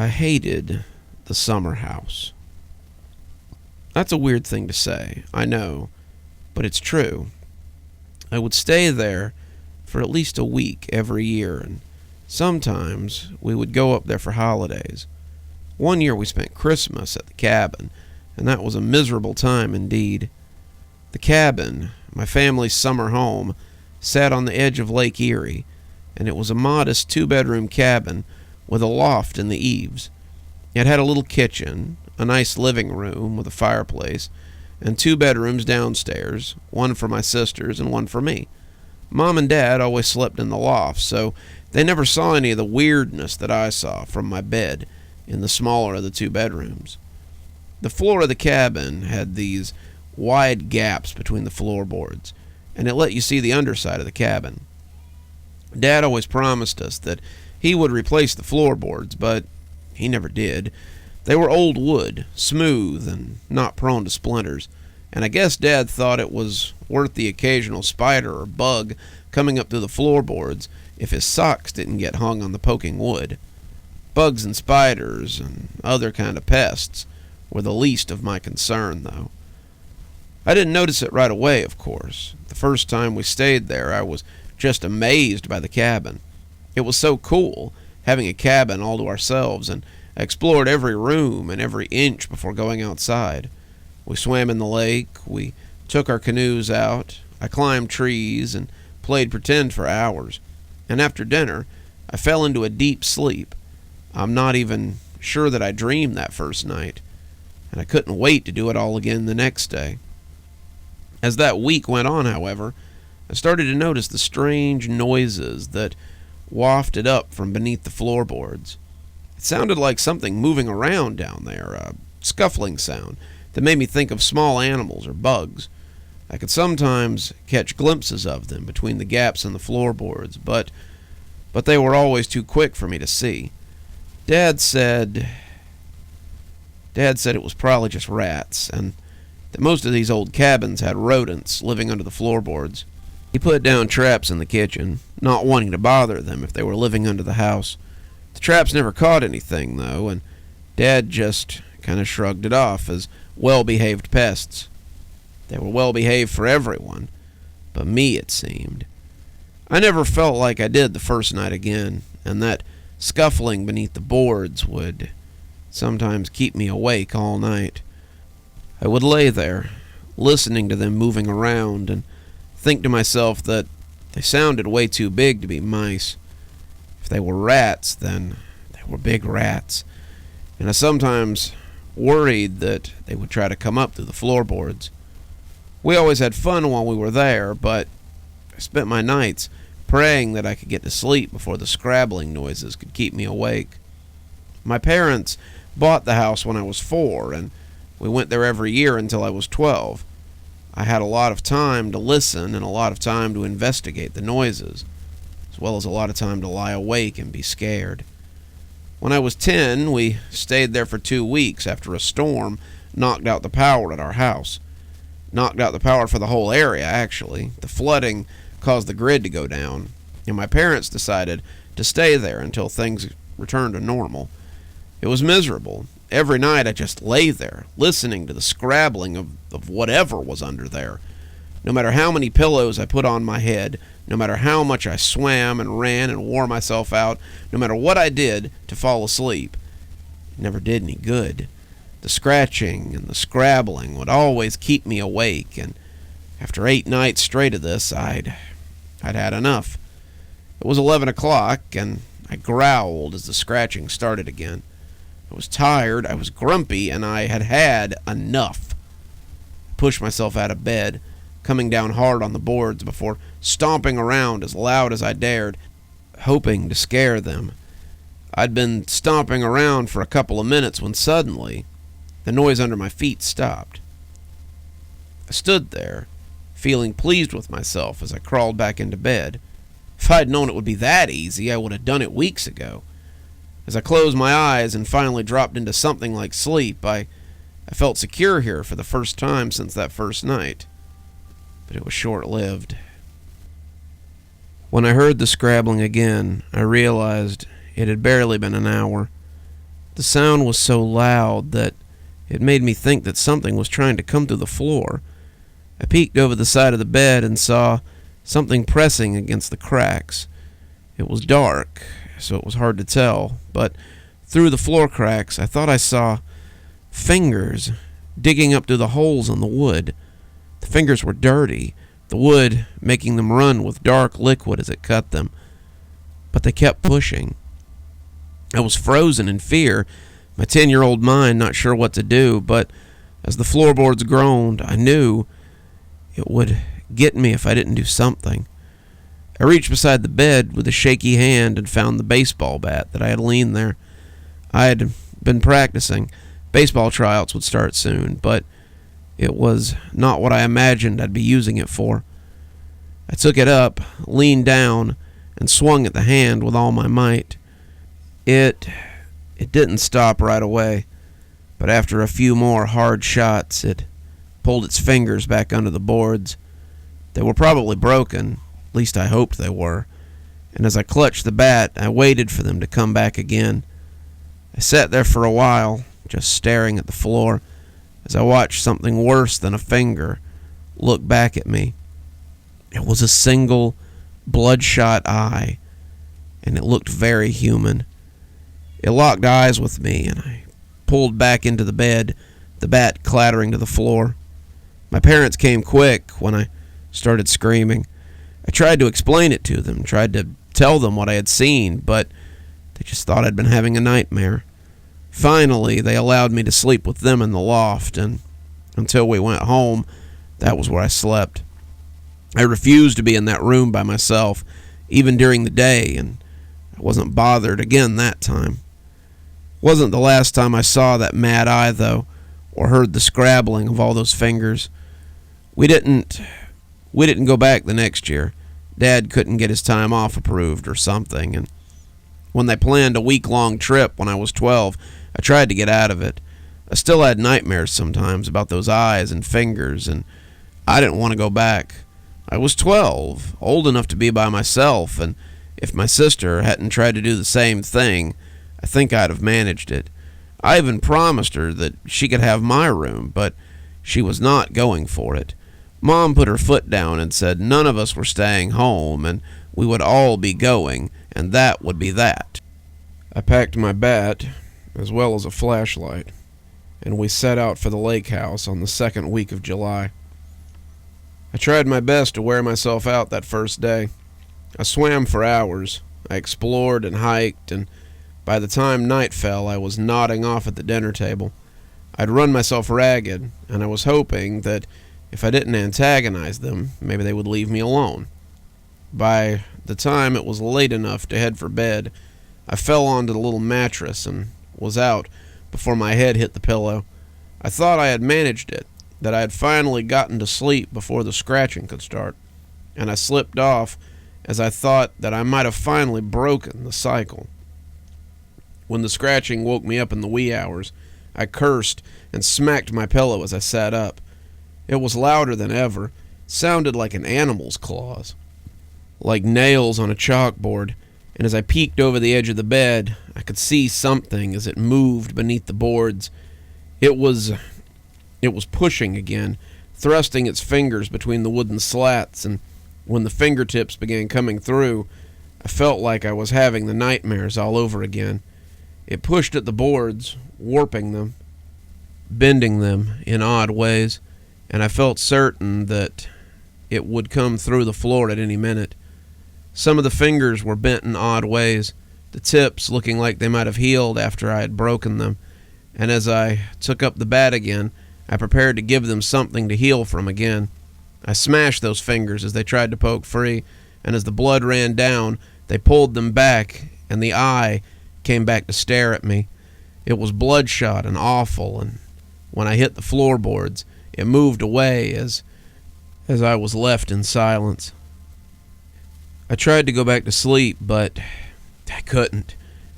I hated the summer house. That's a weird thing to say, I know, but it's true. I would stay there for at least a week every year, and sometimes we would go up there for holidays. One year we spent Christmas at the cabin, and that was a miserable time indeed. The cabin, my family's summer home, sat on the edge of Lake Erie, and it was a modest 2-bedroom cabin with a loft in the eaves. It had a little kitchen, a nice living room with a fireplace, and 2 bedrooms downstairs, one for my sisters and one for me. Mom and Dad always slept in the loft, so they never saw any of the weirdness that I saw from my bed in the smaller of the 2 bedrooms. The floor of the cabin had these wide gaps between the floorboards, and it let you see the underside of the cabin. Dad always promised us that he would replace the floorboards, but he never did. They were old wood, smooth and not prone to splinters, and I guess Dad thought it was worth the occasional spider or bug coming up through the floorboards if his socks didn't get hung on the poking wood. Bugs and spiders and other kind of pests were the least of my concern, though. I didn't notice it right away, of course. The first time we stayed there, I was just amazed by the cabin. It was so cool, having a cabin all to ourselves, and I explored every room and every inch before going outside. We swam in the lake, we took our canoes out, I climbed trees and played pretend for hours. And after dinner, I fell into a deep sleep. I'm not even sure that I dreamed that first night, and I couldn't wait to do it all again the next day. As that week went on, however, I started to notice the strange noises that wafted up from beneath the floorboards. It sounded like something moving around down there, a scuffling sound that made me think of small animals or bugs. I could sometimes catch glimpses of them between the gaps in the floorboards, but they were always too quick for me to see. Dad said it was probably just rats, and that most of these old cabins had rodents living under the floorboards. He put down traps in the kitchen, not wanting to bother them if they were living under the house. The traps never caught anything, though, and Dad just kind of shrugged it off as well-behaved pests. They were well-behaved for everyone, but me, it seemed. I never felt like I did the first night again, and that scuffling beneath the boards would sometimes keep me awake all night. I would lay there, listening to them moving around, and think to myself that they sounded way too big to be mice. If they were rats, then they were big rats, and I sometimes worried that they would try to come up through the floorboards. We always had fun while we were there, but I spent my nights praying that I could get to sleep before the scrabbling noises could keep me awake. My parents bought the house when I was 4, and we went there every year until I was 12. I had a lot of time to listen and a lot of time to investigate the noises, as well as a lot of time to lie awake and be scared. When I was 10, we stayed there for 2 weeks after a storm knocked out the power at our house. Knocked out the power for the whole area, actually. The flooding caused the grid to go down, and my parents decided to stay there until things returned to normal. It was miserable. Every night I just lay there, listening to the scrabbling of whatever was under there. No matter how many pillows I put on my head, no matter how much I swam and ran and wore myself out, no matter what I did to fall asleep, it never did any good. The scratching and the scrabbling would always keep me awake, and after 8 nights straight of this, I'd had enough. It was 11 o'clock, and I growled as the scratching started again. I was tired, I was grumpy, and I had had enough. I pushed myself out of bed, coming down hard on the boards before stomping around as loud as I dared, hoping to scare them. I'd been stomping around for a couple of minutes when suddenly the noise under my feet stopped. I stood there, feeling pleased with myself as I crawled back into bed. If I'd known it would be that easy, I would have done it weeks ago. As I closed my eyes and finally dropped into something like sleep, I felt secure here for the first time since that first night. But it was short-lived. When I heard the scrabbling again, I realized it had barely been an hour. The The sound was so loud that it made me think that something was trying to come through the floor. I peeked over the side of the bed and saw something pressing against the cracks. It was dark, so it was hard to tell, but through the floor cracks, I thought I saw fingers digging up through the holes in the wood. The fingers were dirty, the wood making them run with dark liquid as it cut them. But they kept pushing. I was frozen in fear, my 10-year-old mind not sure what to do, but as the floorboards groaned, I knew it would get me if I didn't do something. I reached beside the bed with a shaky hand and found the baseball bat that I had leaned there. I had been practicing. Baseball tryouts would start soon, but it was not what I imagined I'd be using it for. I took it up, leaned down, and swung at the hand with all my might. It didn't stop right away, but after a few more hard shots, it pulled its fingers back under the boards. They were probably broken, at least I hoped they were, and as I clutched the bat, I waited for them to come back again. I sat there for a while, just staring at the floor, as I watched something worse than a finger look back at me. It was a single, bloodshot eye, and it looked very human. It locked eyes with me, and I pulled back into the bed, the bat clattering to the floor. My parents came quick when I started screaming. I tried to explain it to them, tried to tell them what I had seen, but they just thought I'd been having a nightmare. Finally, they allowed me to sleep with them in the loft, and until we went home, that was where I slept. I refused to be in that room by myself, even during the day, and I wasn't bothered again that time. Wasn't the last time I saw that mad eye, though, or heard the scrabbling of all those fingers. We didn't go back the next year. Dad couldn't get his time off approved or something, and when they planned a week-long trip when I was 12, I tried to get out of it. I still had nightmares sometimes about those eyes and fingers, and I didn't want to go back. I was 12, old enough to be by myself, and if my sister hadn't tried to do the same thing, I think I'd have managed it. I even promised her that she could have my room, but she was not going for it. Mom put her foot down and said none of us were staying home, and we would all be going, and that would be that. I packed my bat, as well as a flashlight, and we set out for the lake house on the second week of July. I tried my best to wear myself out that first day. I swam for hours. I explored and hiked, and by the time night fell, I was nodding off at the dinner table. I'd run myself ragged, and I was hoping that if I didn't antagonize them, maybe they would leave me alone. By the time it was late enough to head for bed, I fell onto the little mattress and was out before my head hit the pillow. I thought I had managed it, that I had finally gotten to sleep before the scratching could start, and I slipped off as I thought that I might have finally broken the cycle. When the scratching woke me up in the wee hours, I cursed and smacked my pillow as I sat up. It was louder than ever, sounded like an animal's claws, like nails on a chalkboard, and as I peeked over the edge of the bed, I could see something as it moved beneath the boards. It was pushing again, thrusting its fingers between the wooden slats, and when the fingertips began coming through, I felt like I was having the nightmares all over again. It pushed at the boards, warping them, bending them in odd ways, and I felt certain that it would come through the floor at any minute. Some of the fingers were bent in odd ways, the tips looking like they might have healed after I had broken them, and as I took up the bat again, I prepared to give them something to heal from again. I smashed those fingers as they tried to poke free, and as the blood ran down, they pulled them back, and the eye came back to stare at me. It was bloodshot and awful, and when I hit the floorboards, it moved away as I was left in silence. I tried to go back to sleep, but I couldn't.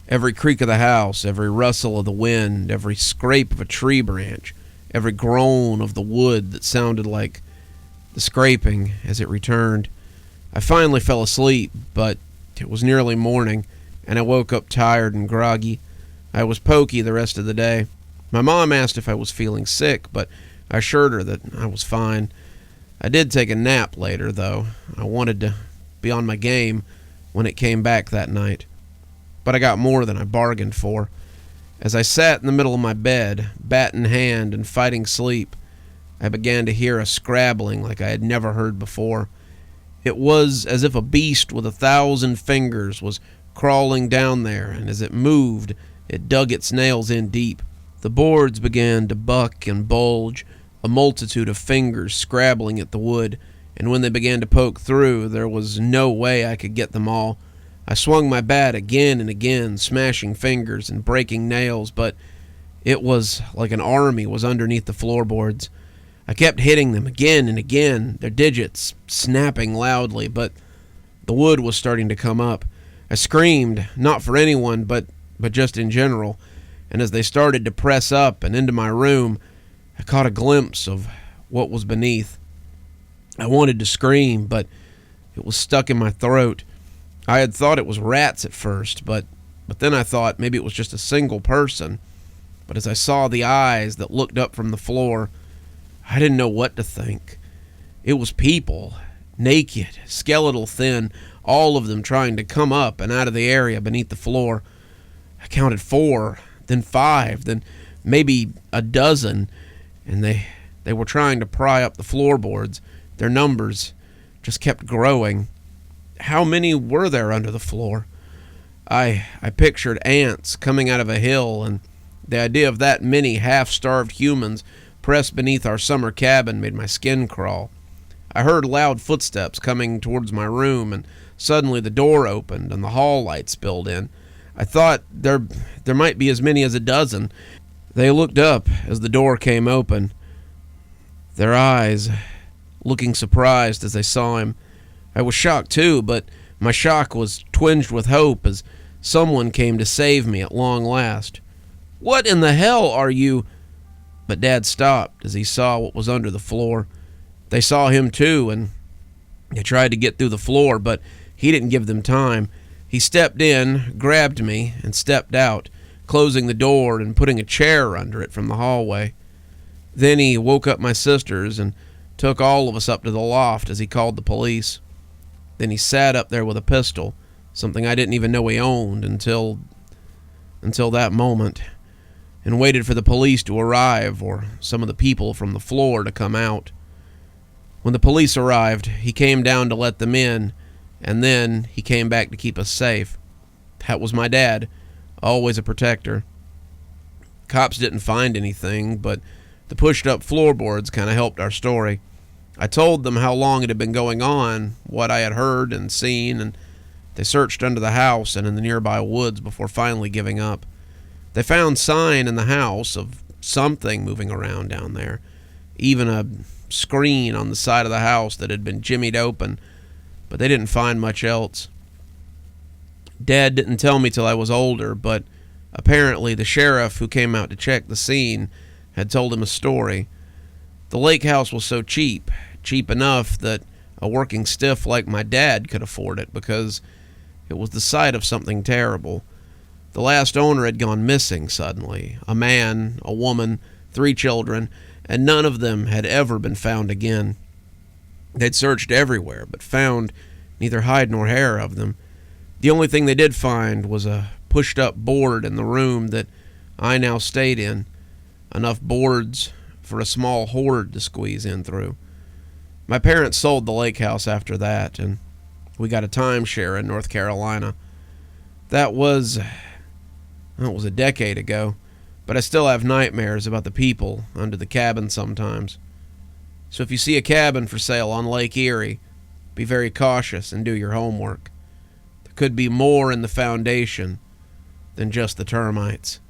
Every creak of the house, every rustle of the wind, every scrape of a tree branch, every groan of the wood that sounded like the scraping as it returned. I finally fell asleep, but it was nearly morning, and I woke up tired and groggy. I was pokey the rest of the day. My mom asked if I was feeling sick, but I assured her that I was fine. I did take a nap later, though. I wanted to be on my game when it came back that night. But I got more than I bargained for. As I sat in the middle of my bed, bat in hand and fighting sleep, I began to hear a scrabbling like I had never heard before. It was as if a beast with 1,000 fingers was crawling down there, and as it moved, it dug its nails in deep. The boards began to buck and bulge, a multitude of fingers scrabbling at the wood, and when they began to poke through, there was no way I could get them all. I swung my bat again and again, smashing fingers and breaking nails, but it was like an army was underneath the floorboards. I kept hitting them again and again, their digits snapping loudly, but the wood was starting to come up. I screamed, not for anyone, but just in general, and as they started to press up and into my room, I caught a glimpse of what was beneath. I wanted to scream, but it was stuck in my throat. I had thought it was rats at first, but then I thought maybe it was just a single person. But as I saw the eyes that looked up from the floor, I didn't know what to think. It was people, naked, skeletal thin, all of them trying to come up and out of the area beneath the floor. I counted 4, then 5, then maybe a dozen, and they were trying to pry up the floorboards. Their numbers just kept growing. How many were there under the floor? I pictured ants coming out of a hill, and the idea of that many half-starved humans pressed beneath our summer cabin made my skin crawl. I heard loud footsteps coming towards my room, and suddenly the door opened and the hall light spilled in. I thought there might be as many as a dozen. They looked up as the door came open, their eyes looking surprised as they saw him. I was shocked too, but my shock was twinged with hope as someone came to save me at long last. "What in the hell are you?" But Dad stopped as he saw what was under the floor. They saw him too, and they tried to get through the floor, but he didn't give them time. He stepped in, grabbed me, and stepped out, closing the door and putting a chair under it from the hallway. Then he woke up my sisters and took all of us up to the loft as he called the police. Then he sat up there with a pistol, something I didn't even know he owned until that moment, and waited for the police to arrive or some of the people from the floor to come out. When the police arrived, he came down to let them in, and then he came back to keep us safe. That was my dad, always a protector. Cops didn't find anything, but the pushed-up floorboards kind of helped our story. I told them how long it had been going on, what I had heard and seen, and they searched under the house and in the nearby woods before finally giving up. They found sign in the house of something moving around down there, even a screen on the side of the house that had been jimmied open, but they didn't find much else. Dad didn't tell me till I was older, but apparently the sheriff who came out to check the scene had told him a story. The lake house was so cheap enough that a working stiff like my dad could afford it because it was the site of something terrible. The last owner had gone missing suddenly, a man, a woman, 3 children, and none of them had ever been found again. They'd searched everywhere, but found neither hide nor hair of them. The only thing they did find was a pushed-up board in the room that I now stayed in, enough boards for a small horde to squeeze in through. My parents sold the lake house after that, and we got a timeshare in North Carolina. That was a decade ago, but I still have nightmares about the people under the cabin sometimes. So if you see a cabin for sale on Lake Erie, be very cautious and do your homework. There could be more in the foundation than just the termites.